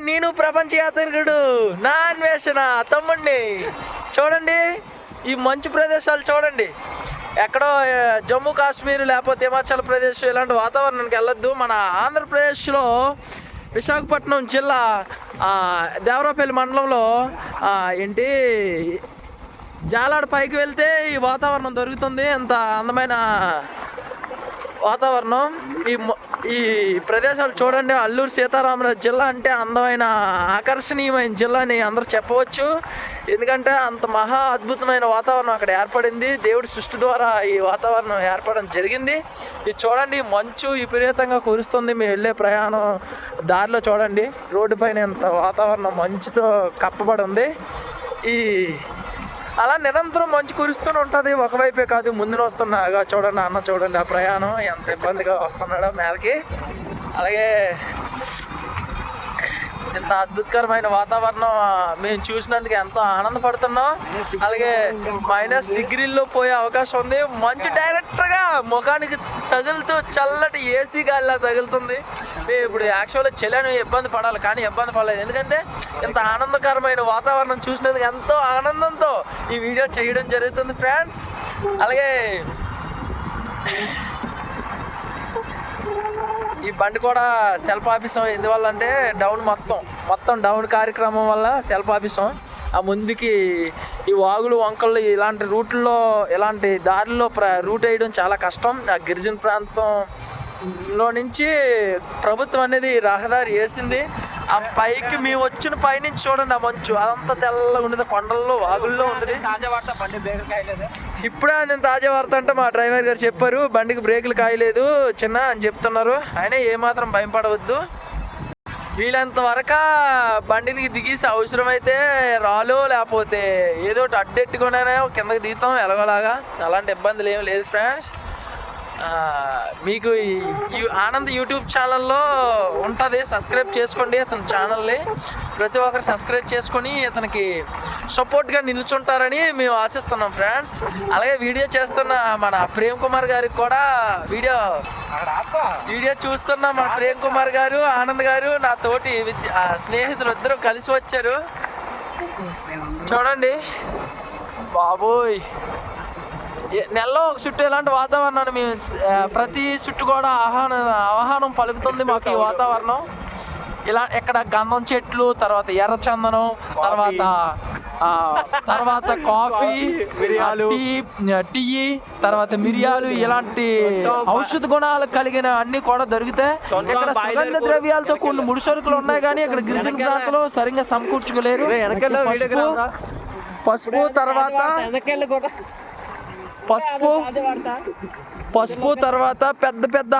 నేను ప్రపంచ యాత్రికుడు నా అన్వేషణ తమ్ముడిని. చూడండి ఈ మంచు ప్రదేశాలు చూడండి. ఎక్కడో జమ్మూ కాశ్మీర్ లేకపోతే హిమాచల్ ప్రదేశ్ ఇలాంటి వాతావరణానికి వెళ్ళొద్దు. మన ఆంధ్రప్రదేశ్లో విశాఖపట్నం జిల్లా దేవరాపల్లి మండలంలో ఏంటి జాలాడ పైకి వెళ్తే ఈ వాతావరణం దొరుకుతుంది. ఎంత అందమైన వాతావరణం. ఈ ప్రదేశాలు చూడండి. అల్లూరు సీతారామరాజు జిల్లా అంటే అందమైన ఆకర్షణీయమైన జిల్లా అని అందరూ చెప్పవచ్చు. ఎందుకంటే అంత మహా అద్భుతమైన వాతావరణం అక్కడ ఏర్పడింది. దేవుడి సృష్టి ద్వారా ఈ వాతావరణం ఏర్పడడం జరిగింది. ఇది చూడండి, మంచు విపరీతంగా కురుస్తుంది. మేము వెళ్ళే ప్రయాణం దారిలో చూడండి, రోడ్డు పైన ఎంత వాతావరణం మంచుతో కప్పబడి ఉంది. అలా నిరంతరం మంచు కురుస్తూనే ఉంటుంది. ఒకవైపే కాదు, ముందున వస్తున్నాగా చూడండి అన్న, చూడండి ఆ ప్రయాణం ఎంత ఇబ్బందిగా వస్తున్నాడో మేరకి. అలాగే ఇంత అద్భుతకరమైన వాతావరణం మేము చూసినందుకు ఎంతో ఆనందపడుతున్నాం. అలాగే -డిగ్రీల్లో పోయే అవకాశం ఉంది. మంచు డైరెక్ట్గా ముఖానికి తగులుతూ చల్లటి ఏసీ గాలిలా తగులుతుంది. మేము ఇప్పుడు యాక్చువల్గా చలిని ఇబ్బంది పడాలి, కానీ ఇబ్బంది పడలేదు. ఎందుకంటే ఇంత ఆనందకరమైన వాతావరణం చూసినందుకు ఎంతో ఆనందంతో ఈ వీడియో చేయడం జరుగుతుంది ఫ్రెండ్స్. అలాగే ఈ బండి కూడా సెల్ఫ్ ఆఫీసం. ఎందువల్ల అంటే మొత్తం డౌన్ కార్యక్రమం వల్ల సెల్ఫ్ ఆఫీసం. ఆ ముందుకి ఈ వాగులు వంకళ్ళు ఇలాంటి రూట్లో ఇలాంటి దారిలో రూట్ వేయడం చాలా కష్టం. ఆ గిరిజన ప్రాంతంలో నుంచి ప్రభుత్వం అనేది రహదారి వేసింది. ఆ పైకి మేము వచ్చిన పైనుంచి చూడండి, ఆ మంచు అదంతా తెల్లగా ఉండదు, కొండల్లో వాగుల్లో ఉంటుంది. ఇప్పుడే నేను తాజా వార్త అంటే మా డ్రైవర్ గారు చెప్పారు, బండికి బ్రేకులు కాయలేదు చిన్న అని చెప్తున్నారు. అయినా ఏమాత్రం భయపడవద్దు. వీళ్ళంత వరకు బండిని దిగేసి అవసరమైతే రాలో లేకపోతే ఏదో అడ్డెట్టుకునే కిందకి దిగుతాం ఎలాగోలాగా. అలాంటి ఇబ్బందులు ఏమి లేదు ఫ్రెండ్స్. మీకు ఈ ఆనంద్ యూట్యూబ్ ఛానల్లో ఉంటుంది, సబ్స్క్రైబ్ చేసుకోండి అతని ఛానల్ని. ప్రతి ఒక్కరు సబ్స్క్రైబ్ చేసుకొని అతనికి సపోర్ట్గా నిలుచుంటారని మేము ఆశిస్తున్నాం ఫ్రెండ్స్. అలాగే వీడియో చేస్తున్న మన ప్రేమ్ కుమార్ గారికి కూడా వీడియో చూస్తున్న మన ప్రేమ్ కుమార్ గారు, ఆనంద్ గారు, నా తోటి స్నేహితులు ఇద్దరు కలిసి వచ్చారు. చూడండి బాబోయ్, నెలలో ఒక చుట్టూ ఇలాంటి వాతావరణాన్ని మేము ప్రతి చుట్టూ కూడా ఆహ్వానం పలుకుతుంది మాకు ఈ వాతావరణం. ఇలా ఇక్కడ గంధం చెట్లు, తర్వాత ఎర్రచందనం, తర్వాత కాఫీ, టీ, తర్వాత మిరియాలు, ఇలాంటి ఔషధ గుణాలు కలిగిన అన్ని కూడా దొరుకుతాయి. ఇక్కడ సుగంధ ద్రవ్యాలతో కొన్ని ముడి సరుకులు ఉన్నాయి, కానీ ఇక్కడ గిరిజన ప్రాంతంలో సరిగ్గా సమకూర్చుకోలేరు. పసుపు తర్వాత తర్వాత పెద్ద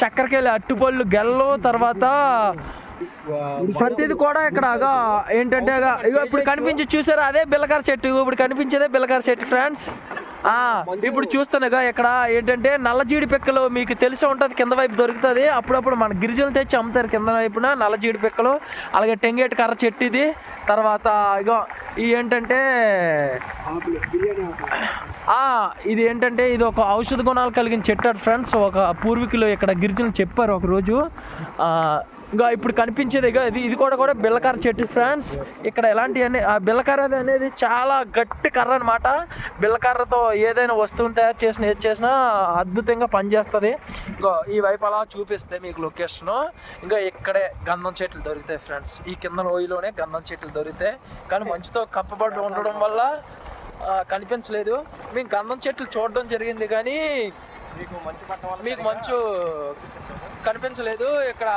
చక్కెరకేళి అట్టుపళ్ళు, గెల్లు, తర్వాత ప్రతిది కూడా ఇక్కడ ఏంటంటే ఇప్పుడు కనిపించి చూసారా, అదే బిల్లకార చెట్టు. ఇప్పుడు కనిపించేదే బిల్లకార చెట్టు ఫ్రెండ్స్. ఇప్పుడు చూస్తున్నాగా ఇక్కడ ఏంటంటే నల్ల జీడి పిక్కలు మీకు తెలిసి ఉంటుంది, కింద వైపు దొరుకుతుంది. అప్పుడప్పుడు మన గిరిజనులు తెచ్చి అమ్ముతారు కింద వైపున నల్ల జీడి పిక్కలు. అలాగే టెంగేటి కర్ర చెట్టు ఇది. తర్వాత ఏంటంటే ఇది ఏంటంటే ఇది ఒక ఔషధ గుణాలు కలిగిన చెట్టు ఫ్రెండ్స్. ఒక పూర్వీకులు ఇక్కడ గిరిజనులు చెప్పారు ఒకరోజు. ఇప్పుడు కనిపించేది ఇది కూడా బిల్లకర్ర చెట్టు ఫ్రెండ్స్. ఇక్కడ ఎలాంటివన్నీ బిల్లకర్ర అనేది చాలా గట్టి కర్ర అనమాట. బిల్లకర్రతో ఏదైనా వస్తువుని తయారు చేసిన ఏది చేసినా అద్భుతంగా పనిచేస్తుంది. ఈ వైపు అలా చూపిస్తే మీకు లొకేషను. ఇక్కడే గంధం చెట్లు దొరుకుతాయి ఫ్రెండ్స్. ఈ కింద లోయలోనే గంధం చెట్లు దొరుకుతాయి, కానీ మంచుతో కప్పబడి ఉండడం వల్ల కనిపించలేదు. మేము గంధం చెట్లు చూడడం జరిగింది, కానీ మీకు మంచు కనిపించలేదు. ఇక్కడ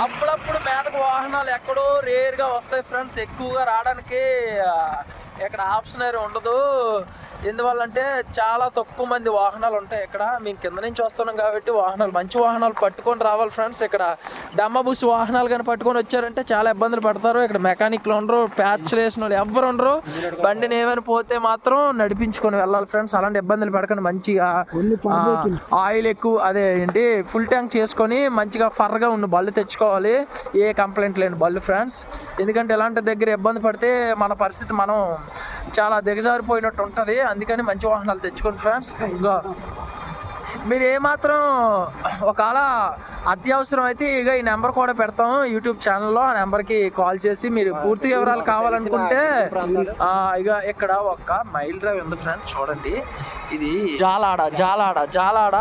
అప్పుడప్పుడు మేతకు వాహనాలు ఎక్కడో రేర్గా వస్తాయి ఫ్రెండ్స్. ఎక్కువగా రావడానికి ఇక్కడ ఆప్షన్ ఉండదు. ఎందువల్లంటే చాలా తక్కువ మంది వాహనాలు ఉంటాయి ఇక్కడ. మేము కింద నుంచి వస్తున్నాం కాబట్టి మంచి వాహనాలు పట్టుకొని రావాలి ఫ్రెండ్స్. ఇక్కడ డమ్మబుస్ వాహనాలు కానీ పట్టుకొని వచ్చారంటే చాలా ఇబ్బందులు పడతారు. ఇక్కడ మెకానిక్లు ఉండరు, ప్యాచ్ వేసిన వాళ్ళు ఎవ్వరు ఉండరు. బండిని ఏమైనా పోతే మాత్రం నడిపించుకొని వెళ్ళాలి ఫ్రెండ్స్. అలాంటి ఇబ్బందులు పడకండి. మంచిగా ఆయిల్ ఫుల్ ట్యాంక్ చేసుకొని మంచిగా ఫర్గా ఉన్న బళ్ళు తెచ్చుకోవాలి. ఏ కంప్లైంట్ లేని బళ్ళు ఫ్రెండ్స్. ఎందుకంటే ఇలాంటి దగ్గర ఇబ్బంది పడితే మన పరిస్థితి మనం చాలా దిగజారిపోయినట్టు ఉంటుంది. అందుకని మంచి వాహనాలు తెచ్చుకోండి ఫ్రెండ్స్. మీరు ఏమాత్రం ఒకవేళ అత్యవసరం అయితే ఇక ఈ నెంబర్ కూడా పెడతాం యూట్యూబ్ ఛానల్లో. ఆ నెంబర్కి కాల్ చేసి మీరు పూర్తి వివరాలు కావాలనుకుంటే ఇక ఇక్కడ ఒక మైల్ డ్రైవ్ ఉంది ఫ్రెండ్స్. చూడండి, ఇది జాలాడ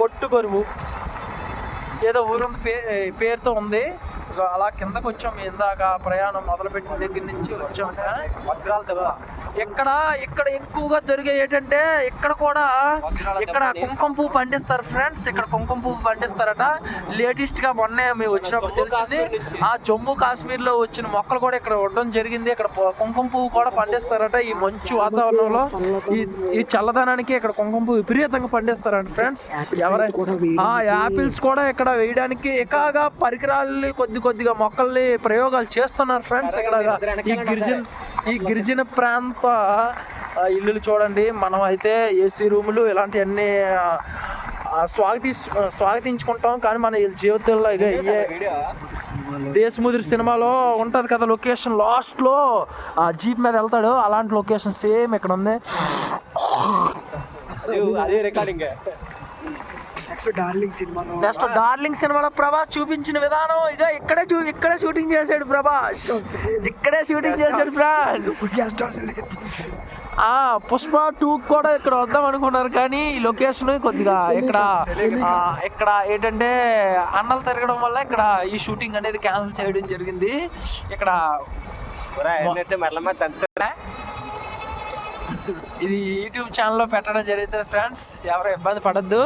పొట్టుగొరువు ఏదో ఊరు పేరుతో ఉంది. అలా కిందకు వచ్చాం. ఇందాక ప్రయాణం మొదలుపెట్టిన దగ్గర నుంచి వచ్చాం. వజ్రాల దగ్గర ఇక్కడ ఎక్కువగా దొరికే ఏంటంటే ఇక్కడ కుంకుమ పువ్వు పండిస్తారు ఫ్రెండ్స్. ఇక్కడ కుంకుమ పువ్వు పండిస్తారట. లేటెస్ట్ గా మొన్నే మేము వచ్చినప్పుడు తెలిసింది. ఆ జమ్మూ కాశ్మీర్ లో వచ్చిన మొక్కలు కూడా ఇక్కడ ఉండడం జరిగింది. ఇక్కడ కుంకుమ పువ్వు కూడా పండిస్తారట. ఈ మంచు వాతావరణంలో ఈ చల్లదనానికి ఇక్కడ కుంకుమ పువ్వు విపరీతంగా పండిస్తారట ఫ్రెండ్స్. యాపిల్స్ కూడా ఇక్కడ వేయడానికి ఎకాగా పరికరాలు కొద్దిగా మొక్కల్ని ప్రయోగాలు చేస్తున్నారు ఫ్రెండ్స్. ఇక్కడ ఈ గిరిజన ప్రాంత ఇల్లులు చూడండి. మనం అయితే ఏసీ రూములు ఇలాంటివన్నీ స్వాగతించుకుంటాం. కానీ మన జీవితంలో ఇక దేశముద్రి సినిమాలో ఉంటుంది కదా లొకేషన్, లాస్ట్లో ఆ జీప్ మీద వెళ్తాడు, అలాంటి లొకేషన్ సేమ్ ఇక్కడ ఉంది. అదే రికార్డింగ్. నెక్స్ట్ డార్లింగ్ సినిమాలో ప్రభాస్ చూపించిన విధానం ఇక ఇక్కడే షూటింగ్ చేశాడు ప్రభాస్. ఇక్కడే షూటింగ్ చేశాడు ఫ్రెండ్స్. పుష్ప 2 కూడా ఇక్కడ వద్దాం అనుకున్నారు, కానీ ఈ లొకేషన్ కొద్దిగా ఇక్కడ ఏంటంటే అన్నలు తిరగడం వల్ల ఇక్కడ ఈ షూటింగ్ అనేది క్యాన్సిల్ చేయడం జరిగింది. ఇక్కడ ఇది యూట్యూబ్ ఛానల్లో పెట్టడం జరుగుతుంది ఫ్రెండ్స్. ఎవరు ఇబ్బంది పడద్దు.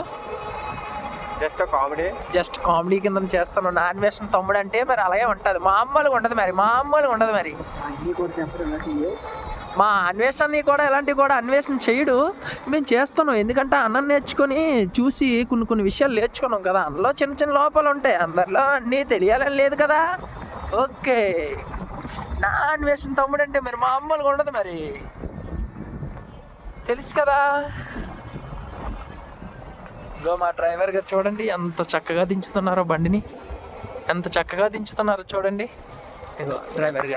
జస్ట్ కామెడీ కింద చేస్తాను. అన్వేషణ తమ్ముడు అంటే మరి అలాగే ఉంటుంది. మామూలుగా ఉండదు మరి. మా అన్వేషణ కూడా ఇలాంటివి కూడా అన్వేషణ చేయడు, మేము చేస్తున్నాం. ఎందుకంటే అన్నం నేర్చుకొని చూసి కొన్ని విషయాలు నేర్చుకున్నాం కదా. అందులో చిన్న లోపాలు ఉంటాయి, అందరిలో అన్నీ తెలియాలని లేదు కదా. ఓకే, నా అన్వేషణ తమ్ముడు అంటే మరి మామూలుగా ఉండదు మరి, తెలుసు కదా. ఇగో మా డ్రైవర్ గారు చూడండి ఎంత చక్కగా దించుతున్నారో బండిని, ఎంత చక్కగా దించుతున్నారో చూడండి. ఇగో డ్రైవర్ గారు.